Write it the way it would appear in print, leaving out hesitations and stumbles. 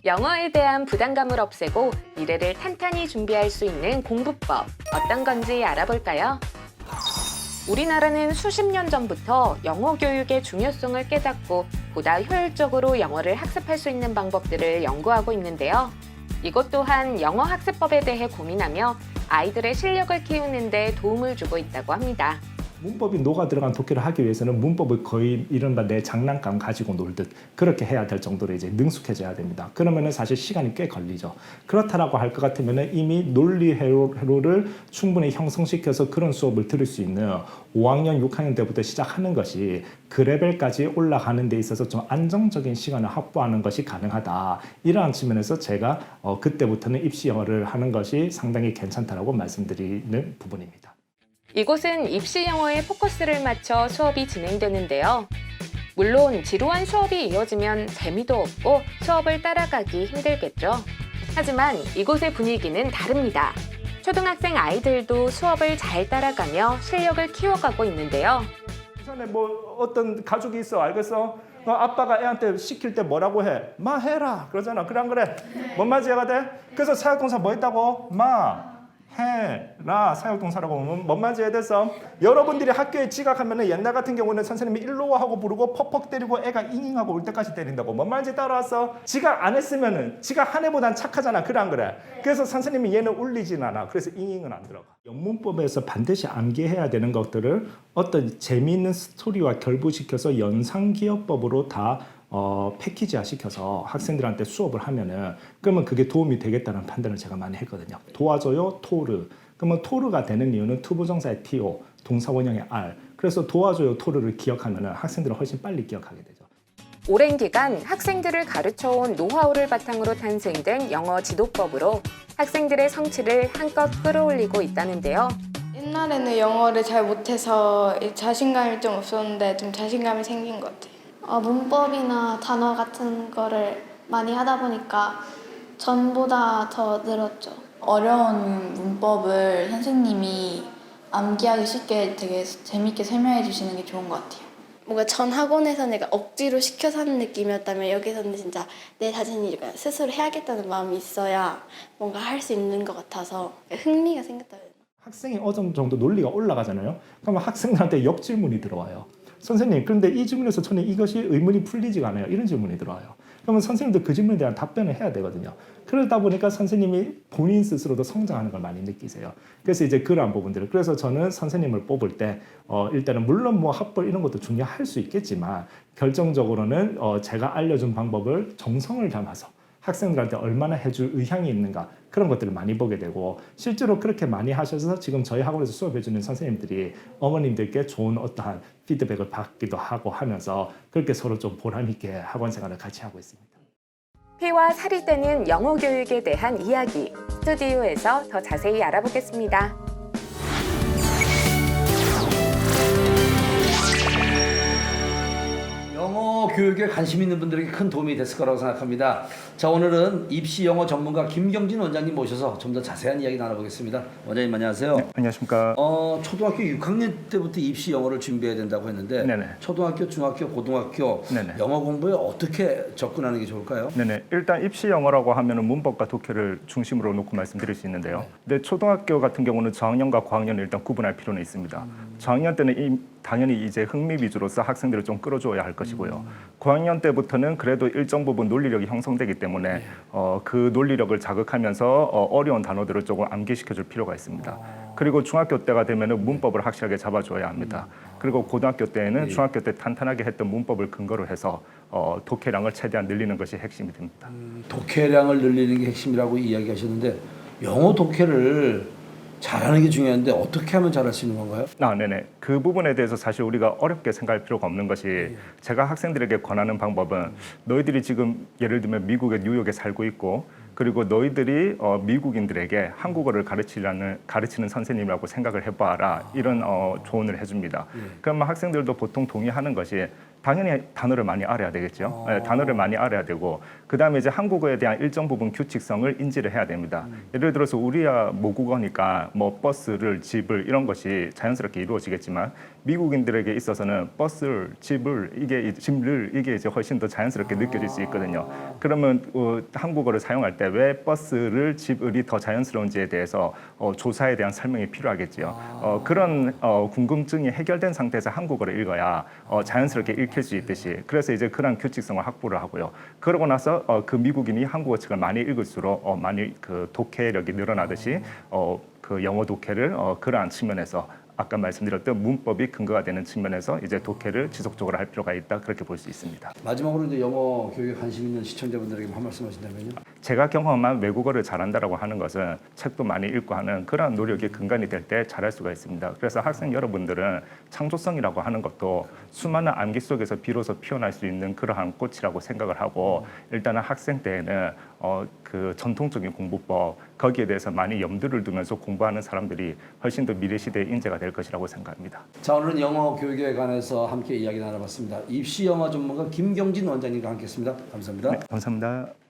영어에 대한 부담감을 없애고 미래를 탄탄히 준비할 수 있는 공부법, 어떤 건지 알아볼까요? 우리나라는 수십 년 전부터 영어 교육의 중요성을 깨닫고 보다 효율적으로 영어를 학습할 수 있는 방법들을 연구하고 있는데요. 이것 또한 영어 학습법에 대해 고민하며 아이들의 실력을 키우는 데 도움을 주고 있다고 합니다. 문법이 녹아 들어간 독해를 하기 위해서는 문법을 거의 이른바 내 장난감 가지고 놀듯 그렇게 해야 될 정도로 이제 능숙해져야 됩니다. 그러면은 사실 시간이 꽤 걸리죠. 그렇다라고 할 것 같으면은 이미 논리 회로를 충분히 형성시켜서 그런 수업을 들을 수 있는 5학년, 6학년 때부터 시작하는 것이 그 레벨까지 올라가는 데 있어서 좀 안정적인 시간을 확보하는 것이 가능하다. 이러한 측면에서 제가 그때부터는 입시 영어를 하는 것이 상당히 괜찮다라고 말씀드리는 부분입니다. 이곳은 입시 영어에 포커스를 맞춰 수업이 진행되는데요. 물론 지루한 수업이 이어지면 재미도 없고 수업을 따라가기 힘들겠죠. 하지만 이곳의 분위기는 다릅니다. 초등학생 아이들도 수업을 잘 따라가며 실력을 키워가고 있는데요. 전에 뭐 어떤 가족이 있어, 알겠어? 아빠가 애한테 시킬 때 뭐라고 해? 마 해라 그러잖아. 그래 안 그래? 뭔 말인지 이해가 돼? 그래서 사역동사 뭐 했다고? 마 해라 사역동사라고 하면 뭔 말인지 이해됐어? 여러분들이 학교에 지각하면 옛날 같은 경우는 선생님이 일로 와 하고 부르고 퍽퍽 때리고 애가 잉잉하고 올 때까지 때린다고. 뭔 말인지 따라왔어? 지각 안 했으면은 지각 한 애보단 착하잖아. 그래 안 그래? 그래서 선생님이 얘는 울리진 않아. 그래서 잉잉은 안 들어가. 영문법에서 반드시 암기해야 되는 것들을 어떤 재미있는 스토리와 결부시켜서 연상기어법으로 다 패키지화 시켜서 학생들한테 수업을 하면은 그러면 그게 도움이 되겠다는 판단을 제가 많이 했거든요. 도와줘요, 토르. 그러면 토르가 되는 이유는 투부정사의 to, 동사 원형의 r. 그래서 도와줘요, 토르를 기억하면은 학생들은 훨씬 빨리 기억하게 되죠. 오랜 기간 학생들을 가르쳐온 노하우를 바탕으로 탄생된 영어 지도법으로 학생들의 성취를 한껏 끌어올리고 있다는데요. 옛날에는 영어를 잘 못해서 자신감이 좀 없었는데 좀 자신감이 생긴 것 같아요. 문법이나 단어 같은 거를 많이 하다 보니까 전보다 더 늘었죠. 어려운 문법을 선생님이 암기하기 쉽게 되게 재밌게 설명해 주시는 게 좋은 것 같아요. 뭔가 전 학원에서 내가 억지로 시켜서 하는 느낌이었다면 여기서는 진짜 내 자신이 스스로 해야겠다는 마음이 있어야 뭔가 할 수 있는 것 같아서 흥미가 생겼다. 학생이 어느 정도 논리가 올라가잖아요. 그러면 학생들한테 역질문이 들어와요. 선생님, 그런데 이 질문에서 저는 이것이 의문이 풀리지가 않아요. 이런 질문이 들어와요. 그러면 선생님도 그 질문에 대한 답변을 해야 되거든요. 그러다 보니까 선생님이 본인 스스로도 성장하는 걸 많이 느끼세요. 그래서 이제 그러한 부분들을, 그래서 저는 선생님을 뽑을 때 일단은 물론 뭐 학벌 이런 것도 중요할 수 있겠지만 결정적으로는 제가 알려준 방법을 정성을 담아서 학생들한테 얼마나 해줄 의향이 있는가 그런 것들을 많이 보게 되고, 실제로 그렇게 많이 하셔서 지금 저희 학원에서 수업해주는 선생님들이 어머님들께 좋은 어떠한 피드백을 받기도 하고 하면서 그렇게 서로 좀 보람 있게 학원 생활을 같이 하고 있습니다. 피와 살이 되는 영어 교육에 대한 이야기, 스튜디오에서 더 자세히 알아보겠습니다. 영어 교육에 관심 있는 분들에게 큰 도움이 됐을 거라고 생각합니다. 자, 오늘은 입시 영어 전문가 김경진 원장님 모셔서 좀 더 자세한 이야기 나눠보겠습니다. 원장님 안녕하세요. 네, 안녕하십니까. 초등학교 6학년 때부터 입시 영어를 준비해야 된다고 했는데 네네. 초등학교, 중학교, 고등학교 네네. 영어 공부에 어떻게 접근하는 게 좋을까요? 네네. 일단 입시 영어라고 하면은 문법과 독해를 중심으로 놓고 말씀드릴 수 있는데요. 근데 초등학교 같은 경우는 저학년과 고학년을 일단 구분할 필요는 있습니다. 저학년 때는 당연히 이제 흥미 위주로서 학생들을 좀 끌어줘야 할 것이고요. 고학년 때부터는 그래도 일정 부분 논리력이 형성되기 때문에 그 논리력을 자극하면서 어려운 단어들을 조금 암기시켜줄 필요가 있습니다. 그리고 중학교 때가 되면은 문법을 확실하게 잡아줘야 합니다. 그리고 고등학교 때에는 중학교 때 탄탄하게 했던 문법을 근거로 해서 독해량을 최대한 늘리는 것이 핵심이 됩니다. 독해량을 늘리는 게 핵심이라고 이야기하셨는데 영어 독해를 잘하는 게 중요한데 어떻게 하면 잘할 수 있는 건가요? 네네. 그 부분에 대해서 사실 우리가 어렵게 생각할 필요가 없는 것이, 제가 학생들에게 권하는 방법은 너희들이 지금 예를 들면 미국의 뉴욕에 살고 있고, 그리고 너희들이 미국인들에게 한국어를 가르치는 선생님이라고 생각을 해봐라, 이런 조언을 해줍니다. 그러면 학생들도 보통 동의하는 것이 당연히 단어를 많이 알아야 되겠죠. 예, 단어를 많이 알아야 되고 그다음에 이제 한국어에 대한 일정 부분 규칙성을 인지를 해야 됩니다. 예를 들어서 우리야 모국어니까 뭐 버스를 집을 이런 것이 자연스럽게 이루어지겠지만 미국인들에게 있어서는 버스를 집을 이게 이제 훨씬 더 자연스럽게 느껴질 수 있거든요. 그러면 한국어를 사용할 때 왜 버스를 집을이 더 자연스러운지에 대해서 조사에 대한 설명이 필요하겠지요. 그런 궁금증이 해결된 상태에서 한국어를 읽어야 자연스럽게 읽힐 수 있듯이 그래서 이제 그런 규칙성을 확보를 하고요. 그러고 나서 그 미국인이 한국어 책을 많이 읽을수록 많이 그 독해력이 늘어나듯이 그 영어 독해를 그러한 측면에서 아까 말씀드렸던 문법이 근거가 되는 측면에서 이제 독해를 지속적으로 할 필요가 있다 그렇게 볼 수 있습니다. 마지막으로 이제 영어 교육에 관심 있는 시청자분들에게 한 말씀 하신다면요. 제가 경험한 외국어를 잘한다라고 하는 것은 책도 많이 읽고 하는 그런 노력이 근간이 될 때 잘할 수가 있습니다. 그래서 학생 여러분들은 창조성이라고 하는 것도 수많은 암기 속에서 비로소 피어날 수 있는 그러한 꽃이라고 생각을 하고 일단은 학생 때에는 그 전통적인 공부법 거기에 대해서 많이 염두를 두면서 공부하는 사람들이 훨씬 더 미래 시대의 인재가 될 것이라고 생각합니다. 자, 오늘은 영어 교육에 관해서 함께 이야기 나눠봤습니다. 입시 영어 전문가 김경진 원장님과 함께했습니다. 감사합니다. 네, 감사합니다.